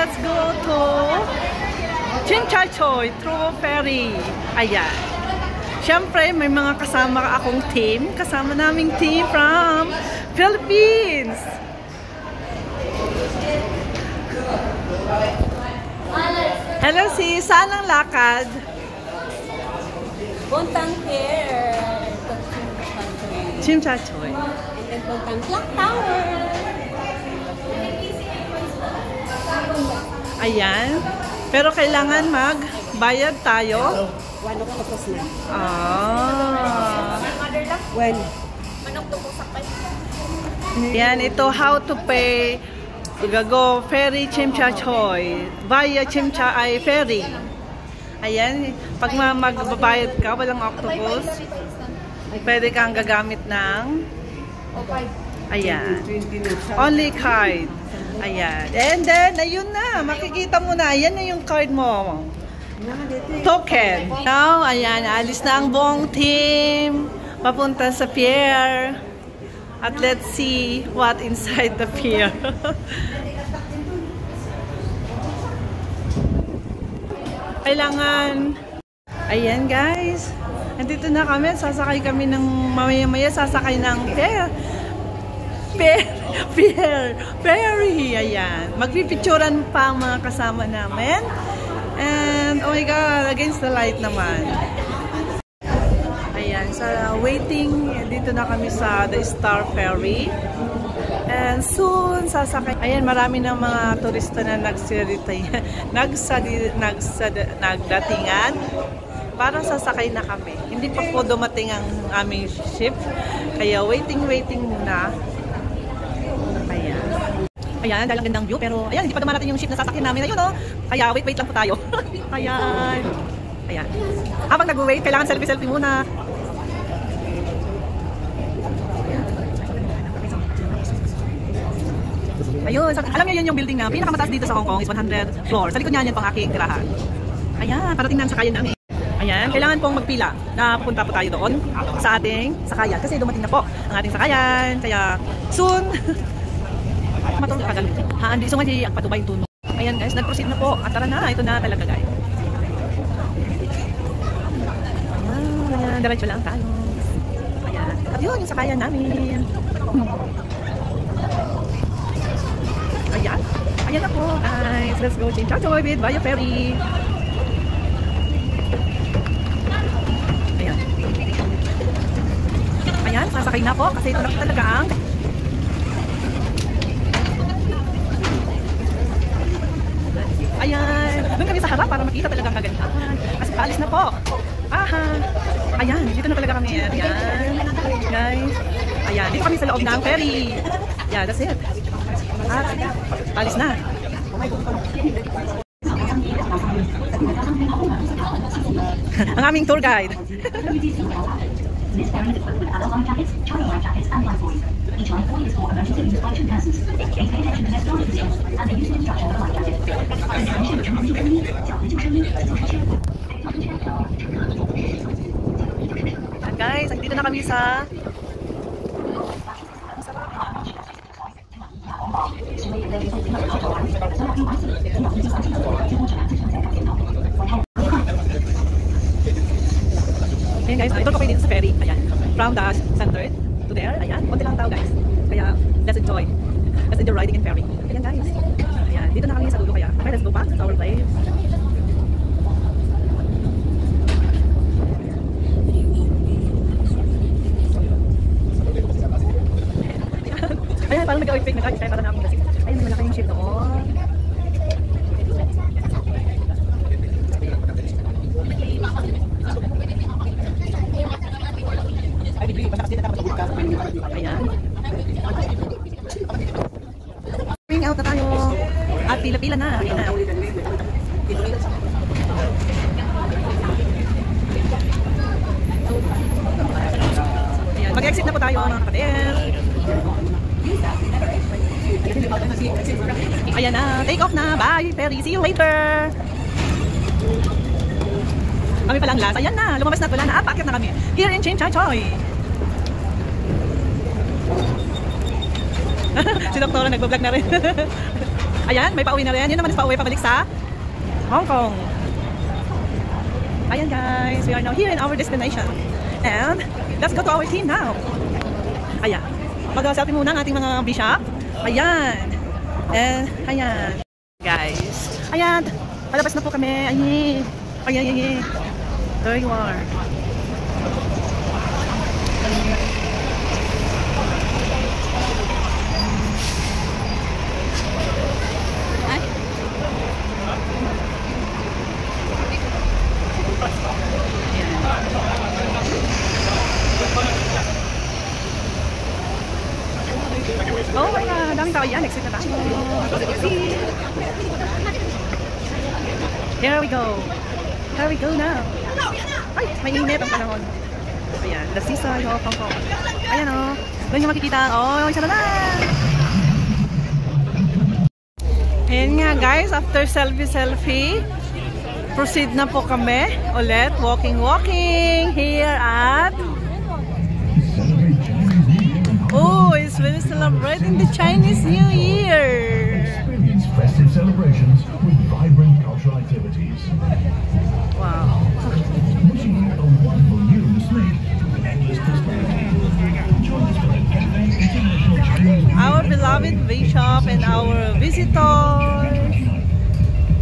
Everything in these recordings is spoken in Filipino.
let's go to Chimchachoy through ferry. Ayan. Siyempre, may mga kasama akong team. Kasama naming team from Philippines. Hello sis, saan ang lakad? Puntang Pier. Chimchachoy. And then puntang Clock Tower. Ayan. Pero kailangan magbayad tayo. 1 o'clock tapos na. When? Yan, ito how to pay. Go ferry Chimchachoy. Via Chimchachoy ferry. Ayan, pag magbabayad ka, walang octopus, pwede kang gagamit ng ayan. Only card. Ayan. And then, ayun na. Makikita mo na. Ayan na yung card mo. Token. Now, ayan. Alis na ang buong team. Papunta sa pier. At let's see what inside the pier. Kailangan. Ayan guys. Nandito na kami. Sasakay kami ng mamaya-maya. Sasakay ng ferry. Ayan. Magpipicturan pa ang mga kasama namin. And, oh my God, against the light naman. Ayan, sa waiting, dito na kami sa The Star Ferry. And soon, sasakay. Ayan, marami ng mga turista na nagdatingan. Parang sasakay na kami. Hindi pa po dumating ang aming ship. Kaya waiting muna. Ayan. Ayan, dahil ang gandang view. Pero, ayan, hindi pa dumarating yung ship na sasakyan namin. Ayun, oh. Kaya, wait lang po tayo. Ayan. Ayan. Habang nag-wait, kailangan selfie muna. Ayun. Alam niyo yun yung building na pinakamataas dito sa Hong Kong is 100 floor. Sa likod niya yan pang aking tirahan. Ayan, parating na ang sakayan namin. Ayan, kailangan pong magpila na pupunta po tayo doon sa ating sakayan. Kasi dumating na po ang ating sakayan. Kaya, soon. Matulog ka galit. Hindi so ngayon ang patubay tunog. Ayan guys, nag-proceed na po. At tara na, ito na talaga guys. Ayan, diretso lang tayo. Ayan, at yun yung sakayan namin. Ayan, ayan na po guys. Let's go Chimchachoy with Via Ferry. Ayan. Ayan, sasakay na po kasi ito na talaga ang ayan, doon kami sa harap para makita talagang kagandahan. Kasi paalis na po. Aha. Ayan, dito na talaga kami. Ayan, guys. Ayan, dito kami sa loob ng ferry. Yeah, that's it. At paalis na. Ang aming tour guide. This ferry is equipped with adult life jackets, child life jackets, and life buoys. Each life buoy is for emergency use by 2 persons. Please pay attention to their storage positions and the use of instruction of the life jacket. And guys, nandito na kami sa ayan guys, ito po kayo dito sa ferry. Ayan, from the center to there. Ayan, konti lang tao guys. Kaya, let's enjoy. Let's enjoy riding in ferry. Ayan guys. Ayan, dito na kami sa dulo kaya. Okay, let's go back to our place. Ayan, parang nag-awit-wait na guys. Kaya parang namin kasi. Ayan, may malaki yung ship doon. Ayan. Ring out na tayo. At pila-pila na. Ayan na. Ayan. Mag-exit na po tayo mga kapatid. Ayan na. Take off na. Bye, ferry. See you later. Kami palang last. Ayan na. Lumabas na. Wala na. Paakyat na kami. Here in Chimchachoy. Si Doktora nagbablog na rin. Ayan, may pauwi na rin. Yun naman is pauwi pabalik sa Hong Kong. Ayan guys, we are now here in our destination. And let's go to our team now. Ayan. Mag-selfie muna ang ating mga bishop. Ayan. And ayan. Guys. Ayan. Palabas na po kami. Ayan. Ayan, ayan. There you are. Oh my God, daming tao yan. Exit na tayo. Here we go. Here we go now. Ay, may init ang panahon. Ayan, the seaside of Hong Kong. Ayan o. Doon yung makikita. Oh, isa na na. Ayan nga guys, after selfie, proceed na po kami ulit. Walking here at... Oh, it's really celebrating the Chinese New Year. Experience festive celebrations with vibrant cultural activities. Wow. Wishing you a wonderful new slate of endless prosperity. Join us for the Cafe International Chinese. Our beloved bishop and our visitors.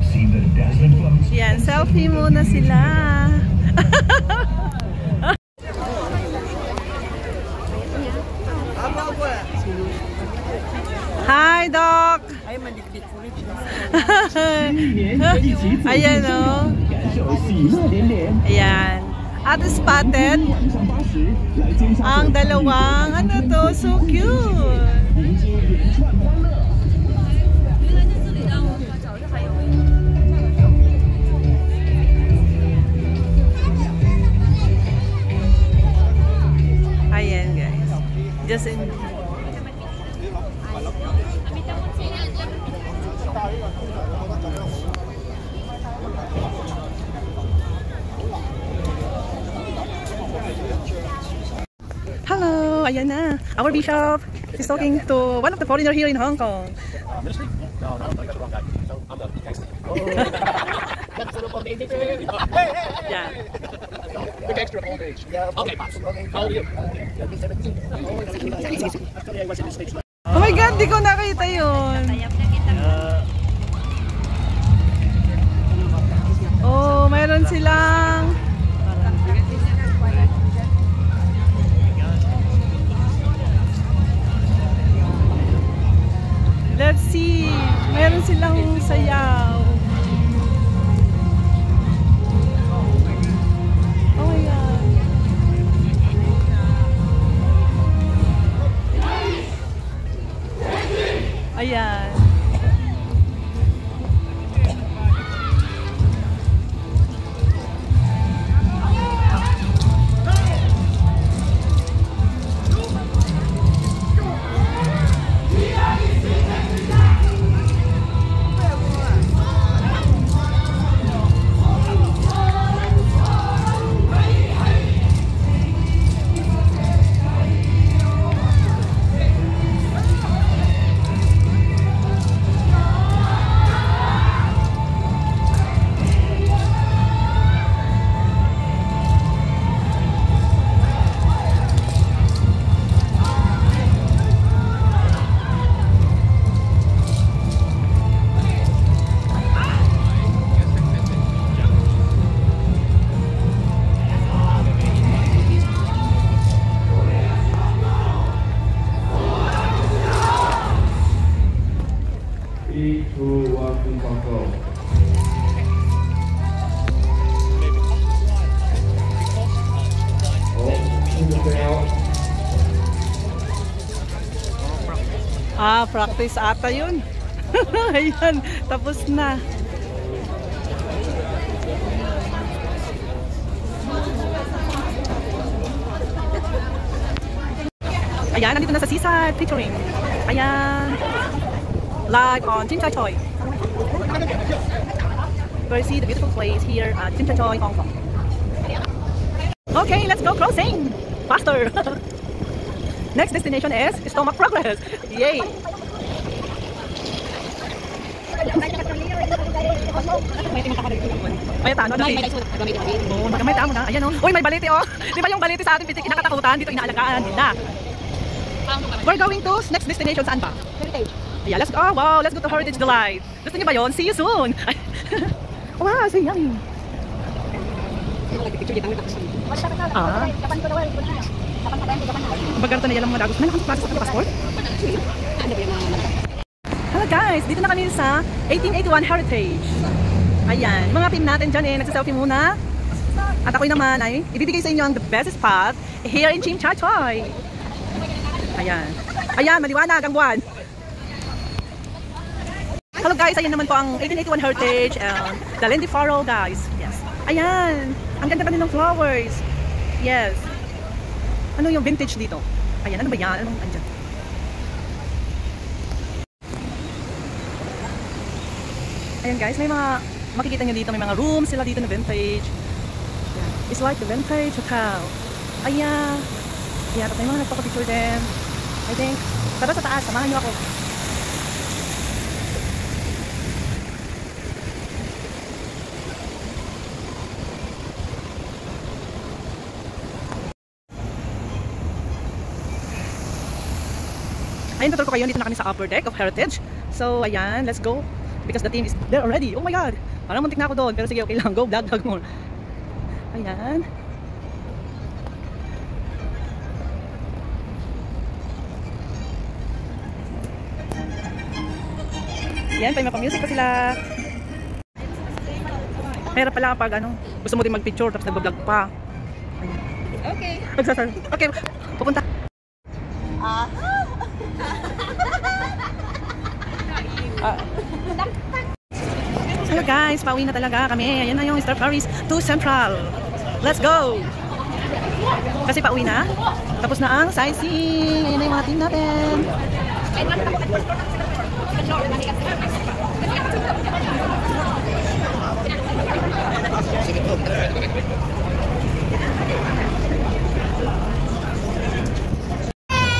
See the dazzling floats. Yan, selfie muna sila. Hi, Doc! Ayan o. Ayan. At spotted ang dalawang, ano to, so cute! Ayan guys. Just in... Hello, ayan na. Our bishop is talking to one of the foreigners here in Hong Kong. Ministry? No, I got the wrong guy. So I'm the gangster. Yeah. The gangster of old age. Okay, Pops. How old are you? Oh my God, di ko nakita yun. Oh, mayroon silang... Let's see. Mayroon silang sayaw. Oh my God. Ayan. Practice ata yun. Ayan, tapos na. Ayan, nandito na sa seaside featuring. Ayan. Live on Tsim Sha Tsui. We'll see the beautiful place here at Tsim Sha Tsui, Hong Kong. Okay, let's go crossing. Faster. Next destination is Stomach Progress. Yay. Ay, tano na. Oh, magamay tamo na. Ayan oh. Uy, may balete oh. Di ba yung balete sa atin kinakatakutan dito inaalagaan nila. We're going to next destination saan ba? Heritage. Yeah, let's go. Oh, wow, let's go to Heritage Delight. Gusto niyo ba yon? See you soon. Wow, so yummy. Ah. Bagarta na yalang mga dagos. May nakapasa sa passport? Hello guys, dito na kami sa 1881 Heritage. Ayan, mga team natin dyan nagsaselfie muna. At ako naman ay ibibigay sa inyo ang the best spot here in Tsim Sha Tsui. Ayan. Ayan, maliwanag ang buwan. Hello guys, ayan naman po ang 1881 Heritage, the Lindifaro guys. Yes. Ayan, ang ganda pa din ng flowers. Yes. Ano yung vintage dito? Ayan, ano ba yan? Anong andyan? Ayan guys, may mga makikita nyo dito, may mga rooms sila dito na vintage. Ayan. It's like the vintage hotel. Ayan. Ayan, at may mga nagpapapicture din. I think, tara sa taas, samahan nyo ako. Ayun, tuturo ko kayo, dito na kami sa upper deck of Heritage. So, ayan, let's go. Because the team is there already. Oh my God! Parang muntik na ako doon. Pero sige, okay lang. Go, vlog more. Ayan. Ayan, may mapa-music pa sila. Mahirap pala kapag ano, gusto mo din mag-picture tapos nag-vlog pa. Ayan. Okay. Okay, pupunta. Hello guys, pauwi na talaga kami. Ayan na yung Star Paris to Central. Let's go! Kasi pauwi na. Tapos na ang sightseeing. Ayan na yung mga team natin.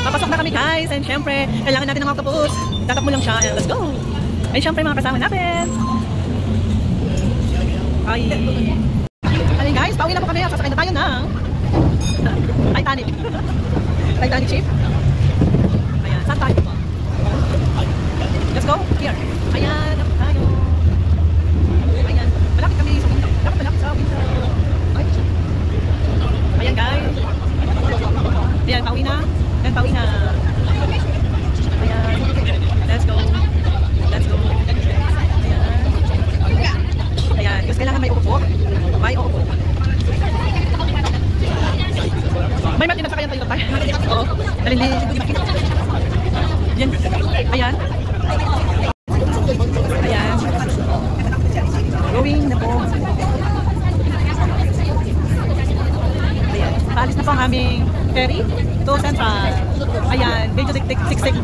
Papasok na kami guys. And syempre, kailangan natin ng octopus. Tatap mo lang siya. And let's go! And syempre mga kasama natin. Ay guys, pauwi na po kami. Sasakay na tayo ng Titanic ship. Ayan, saan tayo po? Let's go, here. Ayan, dapat tayo. Ayan, malapit kami sa window. Dapat malapit sa window. Ayan guys. Ayan, pauwi na. Ayan, pauwi na. Ayan, let's go. Let's go. Ayan, gusto kailangan may upo. May upo. May mati na sa kayang tayo tayo. Oo. Dalili. Yan. Ayan. Ayan. Going na po. Ayan. Paalis na po ang aming ferry to Central. Ayan. Medyo siksik.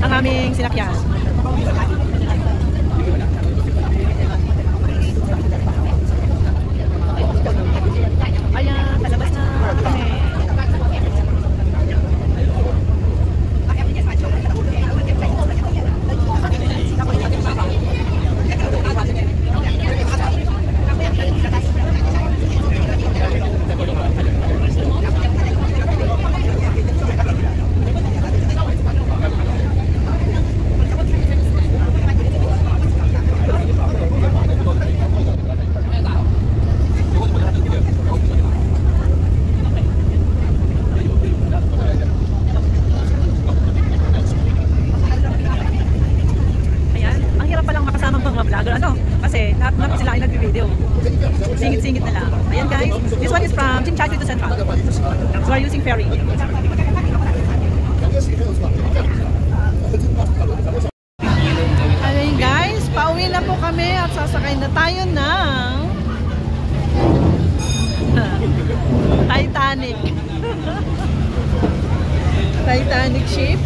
Ang aming sinakyan. Ayan, palabas na kami. Kasi lahat na sila ay nag-video. Singit-singit na lang. Ayan guys, this one is from Tsim Sha Tsui to Central. So we're using ferry. Ayan guys, pauwi na po kami at sasakay na tayo ng Titanic ship.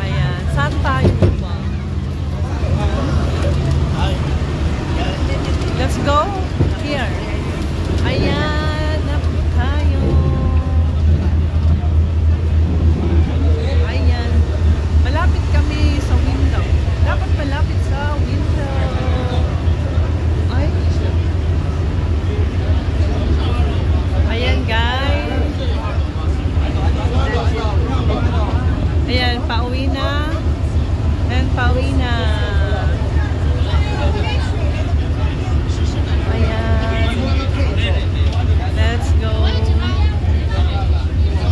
Ayan, saan tayo? Let's go here. Ayan, napo tayo. Ayan. Malapit kami sa window. Dapat pala And pauwi na. And pauwi na. Ayan. Let's go.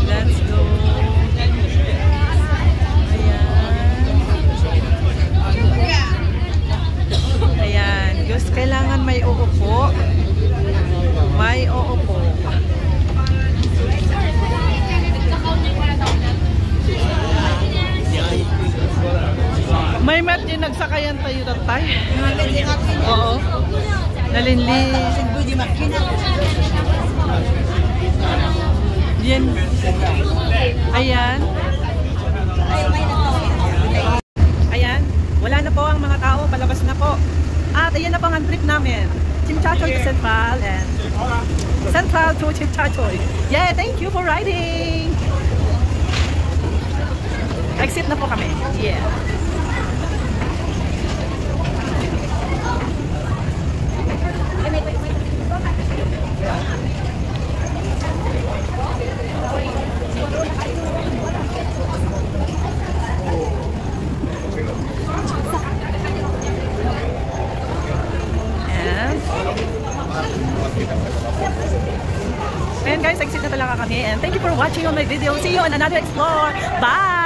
Let's go. Ayan. Gusto, kailangan may uupo. May uupo. May mat din nagsakayan tayo tatay. Oo. Nalinli. Yan. Ayan. Ayan. Wala na po ang mga tao. Palabas na po. At ayan na po ang trip namin. Chimchachoy to Central and Central to Chimchachoy. Yeah, thank you for riding. Exit na po kami. Yeah. And guys, exit na talaga kami. And thank you for watching on my video. See you on another explore. Bye!